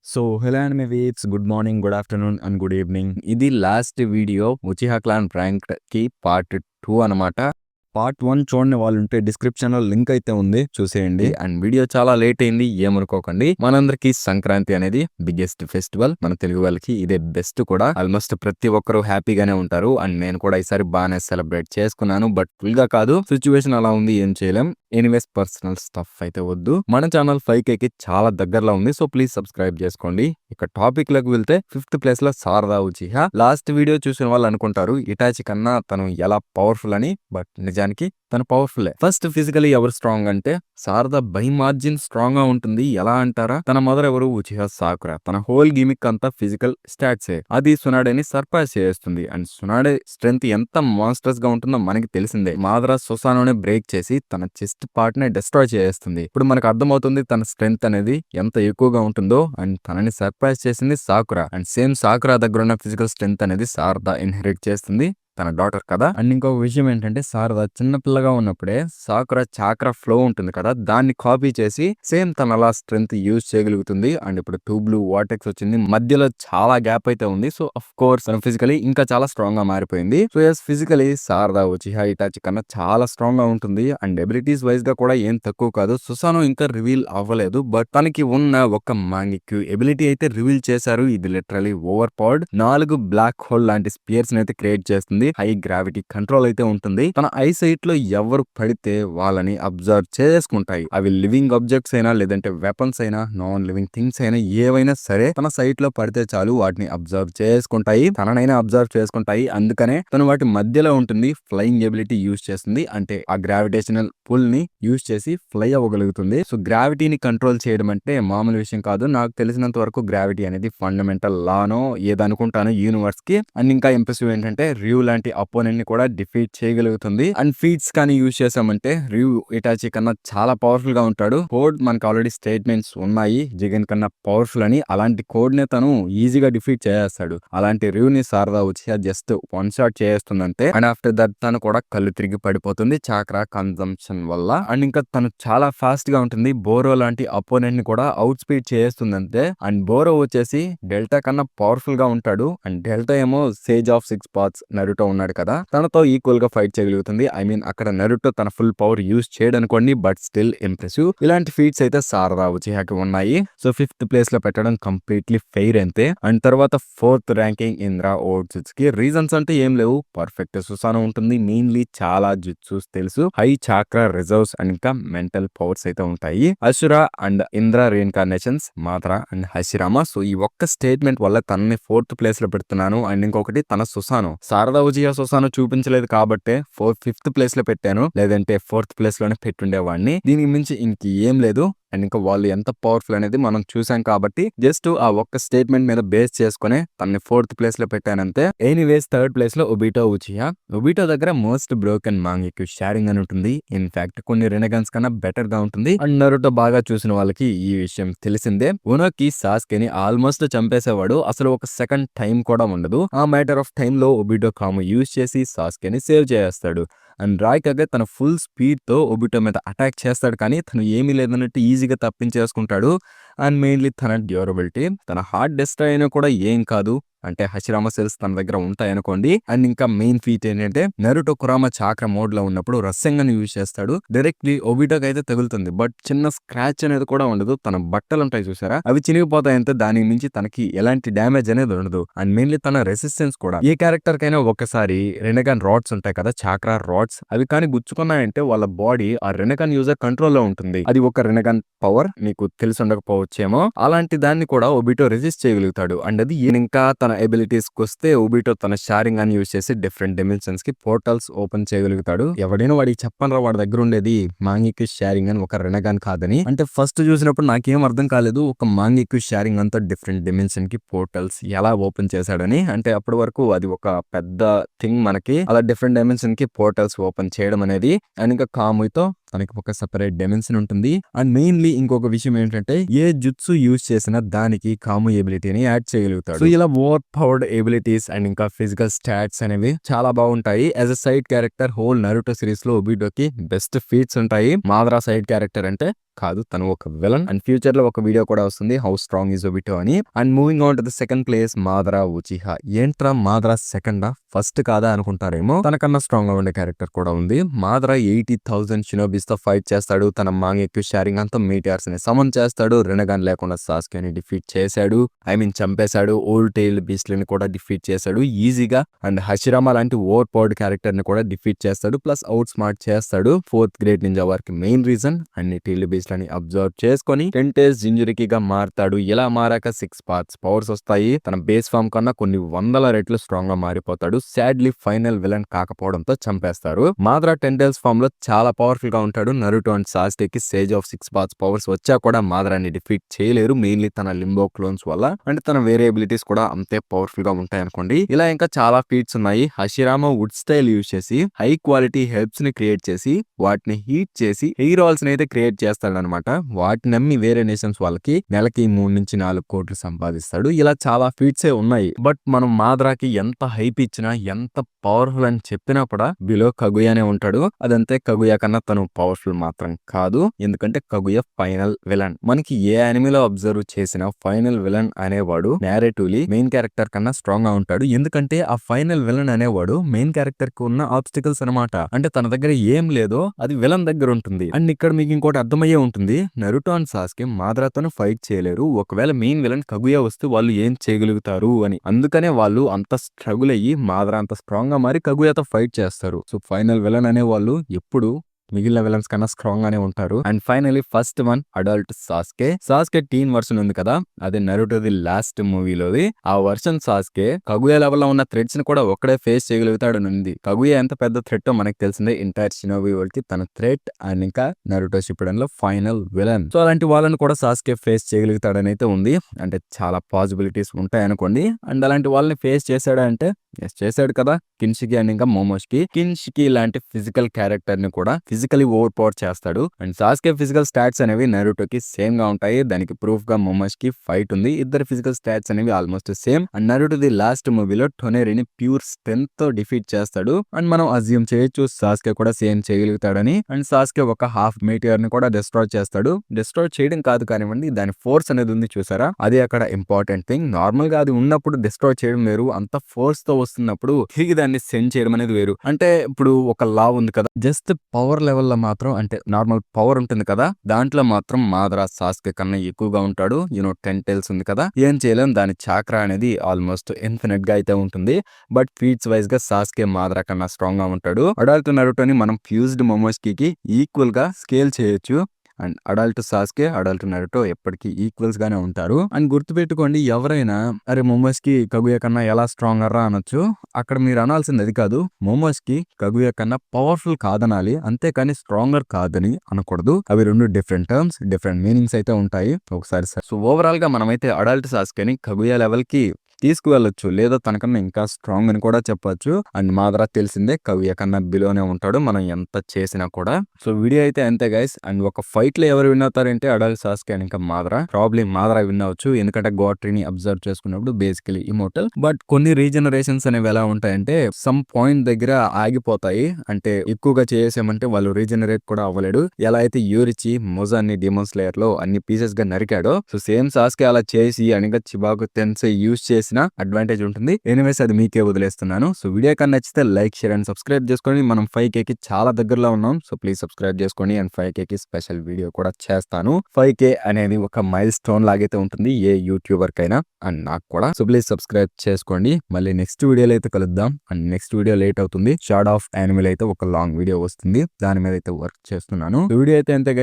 Hello anime weeks, good morning, good afternoon and good evening. ఇది last video ఉచిహా clan prank కి part 2 అన్నమాట. Part 1 చూడని వాళ్ళుంటే description లో link అయితే ఉంది, చూసేయండి. అండ్ వీడియో చాలా లేట్ అయింది, ఏమనుకోకండి. మనందరికి సంక్రాంతి అనేది బిగ్గెస్ట్ ఫెస్టివల్, మన తెలుగు వాళ్ళకి ఇదే బెస్ట్ కూడా. ఆల్మోస్ట్ ప్రతి ఒక్కరు హ్యాపీగానే ఉంటారు. అండ్ నేను కూడా ఈసారి బాగానే సెలబ్రేట్ చేసుకున్నాను, బట్ ఫుల్ గా కాదు. సిచ్యువేషన్ అలా ఉంది, ఏం చేయలేం. ఎనీవేస్ పర్సనల్ స్టఫ్ అయితే వద్దు. మన ఛానల్ 5K కి చాలా దగ్గరలో ఉంది, సో ప్లీజ్ సబ్స్క్రైబ్ చేసుకోండి. ఇక టాపిక్ లోకి వెళ్తే 5th ప్లేస్ లో శారదా ఉచిహా. లాస్ట్ వీడియో చూసిన వాళ్ళు అనుకుంటారు ఇటాచి కన్నా తను ఎలా పవర్ఫుల్ అని, బట్ నిజానికి తను పవర్ఫుల్. ఫస్ట్ ఫిజికలీ ఎవరు స్ట్రాంగ్ అంటే శారదా బై మార్జిన్ స్ట్రాంగ్ గా ఉంటుంది. ఎలా అంటారా, తన మదర్ ఎవరు, ఉచిహా సాకురా. తన హోల్ గిమిక్ అంతా ఫిజికల్ స్టాట్సే. అది సునాడేని సర్ప్రైజ్ చేస్తుంది. అండ్ సునాడే స్ట్రెంత్ ఎంత మాన్స్టర్స్ గా ఉంటుందో మనకి తెలిసిందే. మాద్రా సొసానోనే బ్రేక్ చేసి తన చెస్ట్ పార్ట్ ని డిస్ట్రాయ్ చేస్తుంది. ఇప్పుడు మనకు అర్థమవుతుంది తన స్ట్రెంత్ అనేది ఎంత ఎక్కువగా ఉంటుందో. అండ్ తనని సర్ప్రైజ్ చేసింది సాకురా. అండ్ సేమ్ సాకురా దగ్గర ఉన్న ఫిజికల్ స్ట్రెంత్ అనేది శారదా ఇన్హెరిట్ చేస్తుంది, తన డాటర్ కదా. అండ్ ఇంకొక విషయం ఏంటంటే శారదా చిన్న పిల్లగా ఉన్నప్పుడే సాకురా చాక్రా ఫ్లో ఉంటుంది కదా, దాన్ని కాపీ చేసి సేమ్ తన అలా స్ట్రెంత్ యూజ్ చేయగలుగుతుంది. అండ్ ఇప్పుడు 2 బ్లూ వాటెక్స్ వచ్చింది, మధ్యలో చాలా గ్యాప్ అయితే ఉంది. సో అఫ్ కోర్స్ తన ఫిజికలీ ఇంకా చాలా స్ట్రాంగ్ గా మారిపోయింది. So yes, physically Sarada Uchiha Itachi కన్నా చాలా స్ట్రాంగ్ గా ఉంటుంది. అండ్ ఎబిలిటీస్ వైజ్ గా కూడా ఏం తక్కువ కాదు. సుసానో ఇంకా రివీల్ అవ్వలేదు, బట్ తనకి ఉన్న ఒక మాంగిక్యూ ఎబిలిటీ అయితే రివీల్ చేశారు. ఇది literally over powered. 4 black hole లాంటి స్పియర్స్ అయితే క్రియేట్ చేస్తుంది. హై గ్రావిటీ కంట్రోల్ అయితే ఉంటుంది. తన ఐ సైట్ లో ఎవరు పడితే వాళ్ళని అబ్జర్వ్ చేసుకుంటాయి. అవి లివింగ్ ఆబ్జెక్ట్స్ అయినా, లేదంటే వెపన్స్ అయినా, నాన్ లివింగ్ థింగ్స్ అయినా, ఏవైనా సరే తన సైట్ లో పడితే చాలు వాటిని అబ్జర్వ్ చేసుకుంటాయి. తననైనా అబ్జర్వ్ చేసుకుంటాయి. అందుకనే తను వాటి మధ్యలో ఉంటుంది. ఫ్లయింగ్ ఎబిలిటీ యూజ్ చేస్తుంది, అంటే ఆ గ్రావిటేషనల్ పుల్ ని యూజ్ చేసి ఫ్లై అవ్వగలుగుతుంది. సో గ్రావిటీని కంట్రోల్ చేయడం అంటే మామూలు విషయం కాదు. నాకు తెలిసినంత వరకు గ్రావిటీ అనేది ఫండమెంటల్ లానో ఏదనుకుంటాను యూనివర్స్ కి. అండ్ ఇంకా ఇంప్రెసివ్ ఏంటంటే ర్యూ లాంటి అపోనెంట్ ని కూడా డిఫీట్ చేయగలుగుతుంది. అండ్ ఫీట్స్ కానీ యూజ్ చేసామంటే ర్యూ ఇటాచి కన్నా చాలా పవర్ఫుల్ గా ఉంటాడు. కోడ్ మనకు ఆల్రెడీ స్టేట్మెంట్స్ ఉన్నాయి, జిగన్ కన్నా పవర్ఫుల్ అని. అలాంటి కోడ్ నే తను ఈజీగా డిఫీట్ చేస్తాడు. అలాంటి ర్యూ ని శారదా ఉచిహా జస్ట్ వన్ షాట్ చేస్తుందంటే. అండ్ ఆఫ్టర్ దట్ తను కూడా కళ్ళు తిరిగి పడిపోతుంది చాక్రా కన్జంప్షన్ వల్ల. అండ్ ఇంకా తను చాలా ఫాస్ట్ గా ఉంటుంది. బోరో లాంటి అపోనెంట్ ని కూడా అవుట్ స్పీడ్ చేస్తుందంటే. అండ్ బోరో వచ్చేసి డెల్టా కన్నా పవర్ఫుల్ గా ఉంటాడు. అండ్ డెల్టా ఏమో సేజ్ ఆఫ్ 6 పార్ట్స్ నరుటో ఉన్నాడు కదా, తనతో ఈక్వల్ గా ఫైట్ చేయగలుగుతుంది. ఐ మీన్ అక్కడ నరుటో తన ఫుల్ పవర్ యూజ్ చేయడనుకోండి, బట్ స్టిల్ ఇంప్రెసివ్. ఇలాంటి ఫీట్స్ అయితే శారదా ఉచిహాకి ఉన్నాయి. సో 5th ప్లేస్ లో పెట్టడం కంప్లీట్లీ ఫెయిర్ అంతే. అండ్ తర్వాత 4th ర్యాంకింగ్ ఇంద్రా ఓట్స్ కి రీజన్స్ అంటే ఏం లేవు. పర్ఫెక్ట్ సుసానో ఉంటుంది, మెయిన్లీ చాలా జుట్సూస్ తెలుసు, హై చాక్రా రిజర్వ్స్ అండ్ ఇంకా మెంటల్ పవర్స్ అయితే ఉంటాయి. అసురా అండ్ ఇంద్రా రీఇన్కార్నేషన్స్, మాత్రా అండ్ హషిరామా. సో ఈ ఒక్క స్టేట్మెంట్ వల్ల తనని 4th ప్లేస్ లో పెడుతున్నాను. అండ్ ఇంకొకటి తన సుసానో, శారదా ఉచిహా సుసానో చూపించలేదు కాబట్టే 5th ప్లేస్ లో పెట్టాను, లేదంటే 4th ప్లేస్ లోనే పెట్టుండేవాడిని. దీనికి మించి ఇంక ఏం లేదు. అండ్ ఇంకా వాళ్ళు ఎంత పవర్ఫుల్ అనేది మనం చూసాం కాబట్టి జస్ట్ ఆ ఒక్క స్టేట్మెంట్ మీద బేస్ చేసుకుని తనని 4th ప్లేస్ లో పెట్టానంతే. ఎనీవేస్ 3rd ప్లేస్ లో ఒబిటో ఉచిహా. ఒబిటో దగ్గర మోస్ట్ బ్రోకెన్ మాంగిక్యూ షేరింగ్ అని ఉంటుంది. ఇన్ఫాక్ట్ కొన్ని రెనెగన్స్ కన్నా బెటర్ గా ఉంటుంది. అండ్ నరుటో బాగా చూసిన వాళ్ళకి ఈ విషయం తెలిసిందే. ఉనోకి సాస్కెని ఆల్మోస్ట్ చంపేసేవాడు, అసలు ఒక సెకండ్ టైం కూడా ఉండదు. ఆ మ్యాటర్ ఆఫ్ టైమ్ లో ఒబిటో కాము యూజ్ చేసి సాస్కెని సేవ్ చేస్తాడు. అండ్ రాయ్కగే తన ఫుల్ స్పీడ్ తో ఒబిటో మీద అటాక్ చేస్తాడు, కానీ తను ఏమీ లేదన్నట్టు ఈజీగా తప్పించేసుకుంటాడు. అండ్ మెయిన్లీ తన డ్యూరబిలిటీ, తన హార్ట్ డిస్ట్రాయ్ అయినా కూడా ఏం కాదు, అంటే హషిరామా సెల్స్ తన దగ్గర ఉంటాయి అనుకోండి. అండ్ ఇంకా మెయిన్ ఫీట్ ఏంటంటే నరుటో కురామా చాక్రా మోడ్ లో ఉన్నప్పుడు రస్సెంగన్ యూజ్ చేస్తాడు. డైరెక్ట్లీ ఒబిటోకి అయితే తగులుతుంది, బట్ చిన్న స్క్రాచ్ అనేది కూడా ఉండదు. తన బట్టలు ఉంటాయి చూసారా, అవి చినిగిపోతాయి అంతే, దాని మించి తనకి ఎలాంటి డ్యామేజ్ అనేది ఉండదు. అండ్ మెయిన్లీ తన రెసిస్టెన్స్ కూడా, ఏ క్యారెక్టర్ కైనా ఒకసారి రెనెగాన్ రాడ్స్ ఉంటాయి కదా, చాక్రా రాడ్స్, అవి కానీ గుచ్చుకున్నాయంటే వాళ్ళ బాడీ ఆ రెనెగాన్ యూజర్ కంట్రోల్ లో ఉంటుంది. అది ఒక రెనెగాన్ పవర్, మీకు తెలిసి ఉండకపోవచ్చేమో. అలాంటి దాన్ని కూడా ఒబిటో రెసిస్ట్ చేయగలుగుతాడు. అండ్ అది ఇంకా తన ఎబిలిటీస్ వస్తే ఒబిటో తన షారింగ్ అని యూజ్ చేసి డిఫరెంట్ డిమెన్షన్స్ కి పోర్టల్స్ ఓపెన్ చేయగలుగుతాడు. ఎవడైనా వాడికి చెప్పనరా వాడి దగ్గర ఉండేది మాంగిక్యూ షారింగ్ అని, ఒక రెనెగాన్ కాదని. అంటే ఫస్ట్ చూసినప్పుడు నాకేం అర్థం కాలేదు, ఒక మాంగిక్యూ షారింగ్ అంతా డిఫరెంట్ డిమెన్షన్ కి పోర్టల్స్ ఎలా ఓపెన్ చేశాడని. అంటే అప్పటి వరకు అది ఒక పెద్ద థింగ్ మనకి, అలా డిఫరెంట్ డైమెన్షన్ కి పోర్టల్స్ ఓపెన్ చేయడం అనేది. అండ్ ఇంకా కాముతో తనకి ఒక సెపరేట్ డైమెన్షన్ ఉంటుంది. అండ్ మెయిన్లీ ఇంకొక విషయం ఏంటంటే ఏ జుట్సు యూజ్ చేసినా దానికి కాము ఎబిలిటీని యాడ్ చేయగలుగుతాడు. సో ఇలా ఓవర్ పవర్డ్ ఎబిలిటీస్ అండ్ ఇంకా ఫిజికల్ స్టాట్స్ అనేవి చాలా బాగుంటాయి. As a side character whole Naruto series లో ఒబిటోకి బెస్ట్ ఫీట్స్ ఉంటాయి. మాద్రా సైడ్ క్యారెక్టర్ అంటే కాదు, తను ఒక విలన్. అండ్ ఫ్యూచర్ లో ఒక వీడియో కూడా వస్తుంది హౌ స్ట్రాంగ్ ఈజ్ ఒబిటో అని. And moving on to the second place Madara Uchiha. ఏంట్రా మాదరా సెకండా, ఫస్ట్ కాదా అనుకుంటారేమో, తనకన్నా స్ట్రాంగ్ గా ఉండే క్యారెక్టర్ కూడా ఉంది. మాదరా 80,000 షినోబీస్ తో ఫైట్ చేస్తాడు. తన మాంగెక్యూ షేరింగ్ అంతా మీటియార్స్ ని సమన్ చేస్తాడు. రెనగాన్ లేకుండా సాస్కే ని డిఫీట్ చేశాడు. చంపేశాడు. ఓల్డ్ టైల్ బీస్ట్లని కూడా డిఫీట్ చేశాడు ఈజీగా. అండ్ హషిరామా లాంటి ఓవర్ పవర్డ్ క్యారెక్టర్ ని కూడా డిఫీట్ చేస్తాడు. ప్లస్ అవుట్ స్మార్ట్ చేస్తాడు. 4th గ్రేడ్ నింజా వారికి మెయిన్ రీజన్ అన్ని టైల్ బీస్ట్లని అబ్జర్వ్ చేసుకొని 10 డేస్ జింజురికిగా మారతాడు. ఇలా మారాక 6 పార్ట్స్ పవర్స్ వస్తాయి. తన బేస్ ఫామ్ కన్నా కొన్ని వందల రెట్లు స్ట్రాంగ్ గా మారిపోతాడు. సాడ్లీ ఫైనల్ విలన్ కాకపోవడంతో చంపేస్తారు. మాద్రా 10 డేస్ ఫామ్ లో చాలా పవర్ఫుల్ గా ఉంటాడు. నరుటో అండ్ సాస్కేకి సేజ్ ఆఫ్ 6 పార్ట్స్ పవర్స్ వచ్చా కూడా మాద్రాని డిఫీట్ చేయలేరు. మెయిన్లీ తన లింబో క్లోన్స్ వల్ల. అంటే తన వేరే ఎబిలిటీస్ కూడా అంతే పవర్ఫుల్ గా ఉంటాయి అనుకోండి. ఇలా ఇంకా చాలా ఫీట్స్ ఉన్నాయి. హషిరామా వుడ్ స్టైల్ యూజ్ చేసి హై క్వాలిటీ హెర్బ్స్ ని క్రియేట్ చేసి వాటిని హీట్ చేసి హెయిర్ ఆయిల్స్ అయితే క్రియేట్ చేస్తాడు అనమాట. వాటిని నమ్మి వేరే నేషన్స్ వాళ్ళకి నెలకి 3 నుంచి 4 కోట్లు సంపాదిస్తాడు. ఇలా చాలా ఫీట్సే ఉన్నాయి. బట్ మనం మాద్రాకి ఎంత హైప్ ఇచ్చినా, ఎంత పవర్ఫుల్ అని చెప్పినా కూడా బిలో కగుయానే ఉంటాడు. అదంతే, కగుయా కన్నా తను పవర్ఫుల్ మాత్రం కాదు. ఎందుకంటే కగుయ ఫైనల్ విలన్. మనకి ఏ అనిమీలో అబ్జర్వ్ చేసిన ఫైనల్ విలన్ అనేవాడు నేరేటివ్లీ మెయిన్ క్యారెక్టర్ కన్నా స్ట్రాంగ్ గా ఉంటాడు. ఎందుకంటే ఆ ఫైనల్ విలన్ అనేవాడు మెయిన్ క్యారెక్టర్ కి ఉన్న ఆబ్స్టికల్స్ అనమాట. అంటే తన దగ్గర ఏం లేదో అది విలన్ దగ్గర ఉంటుంది. అండ్ ఇక్కడ మీకు ఇంకోటి అర్థమయ్యే ఉంటుంది, నరుటో అండ్ సాస్కే మాద్రాతోనే ఫైట్ చేయలేరు. ఒకవేళ మెయిన్ విలన్ కగుయా వస్తే వాళ్ళు ఏం చేయగలుగుతారు అని. అందుకనే వాళ్ళు అంత స్ట్రగుల్ అయ్యి మాద్రా అంత స్ట్రాంగ్ గా మారి కగుయాతో ఫైట్ చేస్తారు. సో ఫైనల్ విలన్ అనే వాళ్ళు ఎప్పుడు మిగిలిన విలన్స్ కన్నా స్ట్రాంగ్ గానే ఉంటారు. And finally first one adult Sasuke. Sasuke teen version ఉంది కదా, అదే నరుటోది లాస్ట్ మూవీలోది. ఆ వర్షన్ సాస్కే కగుయా లెవెల్ లో ఉన్న థ్రెట్స్ ని కూడా ఒక్కడే ఫేస్ చేయగలుగుతాడు ఉంది. కగుయా ఎంత పెద్ద థ్రెట్ మనకు తెలిసిందే. ఎంటైర్ షినోబి వరల్డ్ కి తన థ్రెట్ అండ్ ఇంకా నరుటో షిప్పుడెన్ లో ఫైనల్ విలన్. సో అలాంటి వాళ్ళని కూడా సాస్కే ఫేస్ చేయగలుగుతాడని అయితే ఉంది. అంటే చాలా పాసిబిలిటీస్ ఉంటాయి అనుకోండి. అండ్ అలాంటి వాళ్ళని ఫేస్ చేశాడంటే చేశాడు కదా కిన్షికి అండ్ ఇంకా మోమోష్కి. కిన్షికి లాంటి ఫిజికల్ క్యారెక్టర్ ని కూడా ఫిజికలీ ఓవర్ పవర్ చేస్తాడు. అండ్ సాస్కే ఫిజికల్ స్టాట్స్ అనేవి నరుటోకి సేమ్ గా ఉంటాయి. దానికి ప్రూఫ్ గా మోమోష్కి ఫైట్ ఉంది. ఇద్దరు ఫిజికల్ స్టాట్స్ అనేవి ఆల్మోస్ట్ సేమ్. అండ్ నరుటోది లాస్ట్ మూవీలో టొనెరిని ప్యూర్ స్ట్రెంత్ తో డిఫీట్ చేస్తాడు. అండ్ మనం అజ్యూమ్ చేయొచ్చు సాస్కే కూడా సేమ్ చేయగలుగుతాడని. అండ్ సాస్కే ఒక హాఫ్ మీటియర్ ని కూడా డిస్ట్రాయ్ చేస్తాడు. డిస్ట్రాయ్ చేయడం కాదు కానివ్వండి, దాని ఫోర్స్ అనేది ఉంది చూసారా, అది అక్కడ ఇంపార్టెంట్ థింగ్. నార్మల్ గా అది ఉన్నప్పుడు డిస్ట్రాయ్ చేయడం వేరు, అంత ఫోర్స్ తో వస్తున్నప్పుడు తిరిగి దాన్ని సెండ్ చేయడం అనేది వేరు. అంటే ఇప్పుడు ఒక లా ఉంది కదా, జస్ట్ పవర్ లెవెల్ లో మాత్రం అంటే నార్మల్ పవర్ ఉంటుంది కదా, దాంట్లో మాత్రం మాద్రా సాస్కే కన్నా ఎక్కువగా ఉంటాడు. 10 టైల్స్ ఉంది కదా, ఏం చేయలేం. దాని చాక్రా అనేది ఆల్మోస్ట్ ఇన్ఫినిట్ గా అయితే ఉంటుంది. బట్ ఫీట్స్ వైజ్ గా సాస్కే మాద్రా కన్నా స్ట్రాంగ్ గా ఉంటాడు. అడల్ట్ నరుటోని మనం ఫ్యూజ్డ్ మోమోస్కి ఈక్వల్ గా స్కేల్ చేయొచ్చు. And adult Sasuke adult Naruto ఎప్పటికీ ఈక్వల్స్ గానే ఉంటారు. అండ్ గుర్తుపెట్టుకోండి, ఎవరైనా అరే మోమోస్కి కగుయా కన్నా ఎలా స్ట్రాంగ్ రా అనొచ్చు. అక్కడ మీరు అనాల్సింది అది కాదు. మోమోస్కి కగుయా కన్నా పవర్ఫుల్ కాదనాలి, అంతేకాని స్ట్రాంగర్ కాదని అనకూడదు. అవి రెండు డిఫరెంట్ టర్మ్స్, డిఫరెంట్ మీనింగ్స్ అయితే ఉంటాయి ఒకసారి. సో ఓవరాల్ గా మనమైతే అడల్ట్ సాస్కేని కగుయా లెవెల్ కి తీసుకువెళ్ళొచ్చు, లేదా తనకన్నా ఇంకా స్ట్రాంగ్ అని కూడా చెప్పొచ్చు. అండ్ మాద్రా తెలిసిందే కగుయా కన్నా బిలోనే ఉంటాడు మనం ఎంత చేసినా కూడా. సో వీడియో అయితే అంతే గైస్. అండ్ ఒక ఫైట్ లో ఎవరు విన్ అవుతారంటే అడల్ట్ సాస్కే అండ్ ఇంకా మాద్రా. ప్రాబ్లీ మాద్రా విన్ అవ్వచ్చు, ఎందుకంటే గాడ్ ట్రీని అబ్జర్వ్ చేసుకున్నప్పుడు బేసికలీ ఇమోర్టల్. బట్ కొన్ని రీజనరేషన్స్ అనేవి ఎలా ఉంటాయంటే సమ్ పాయింట్ దగ్గర ఆగిపోతాయి. అంటే ఎక్కువగా చేసామంటే వాళ్ళు రీజనరేట్ కూడా అవ్వలేడు. ఎలా అయితే యూరిచి మొజాన్ని డెమన్ స్లేయర్ లో అన్ని పీసెస్ గా నరికాడో, సో సేమ్ సాస్కే అలా చేసి అనగా చిబాకు టెన్సై యూజ్ చేసి అడ్వాంటేజ్ ఉంటుంది. ఎనీవేస్ అది మీకే వదిలేస్తున్నాను. సో వీడియో కన్నా నచ్చితే లైక్, షేర్ అండ్ సబ్స్క్రైబ్ చేసుకోండి. మనం 5K కి చాలా దగ్గరలో ఉన్నాం. సో ప్లీజ్ సబ్స్క్రైబ్ చేసుకోండి. అండ్ 5K కి స్పెషల్ వీడియో కూడా చేస్తాను. 5K అనేది ఒక మైల్ స్టోన్ లాగైతే ఉంటుంది ఏ యూట్యూబర్ కైనా, అండ్ నాకు కూడా. సో ప్లీజ్ సబ్స్క్రైబ్ చేసుకోండి. మళ్ళీ నెక్స్ట్ వీడియోలో అయితే కలుద్దాం. అండ్ నెక్స్ట్ వీడియో లేట్ అవుతుంది. షార్ట్ ఆఫ్ యానిమల్ అయితే ఒక లాంగ్ వీడియో వస్తుంది, దాని మీద అయితే వర్క్ చేస్తున్నాను. వీడియో అయితే అంతే.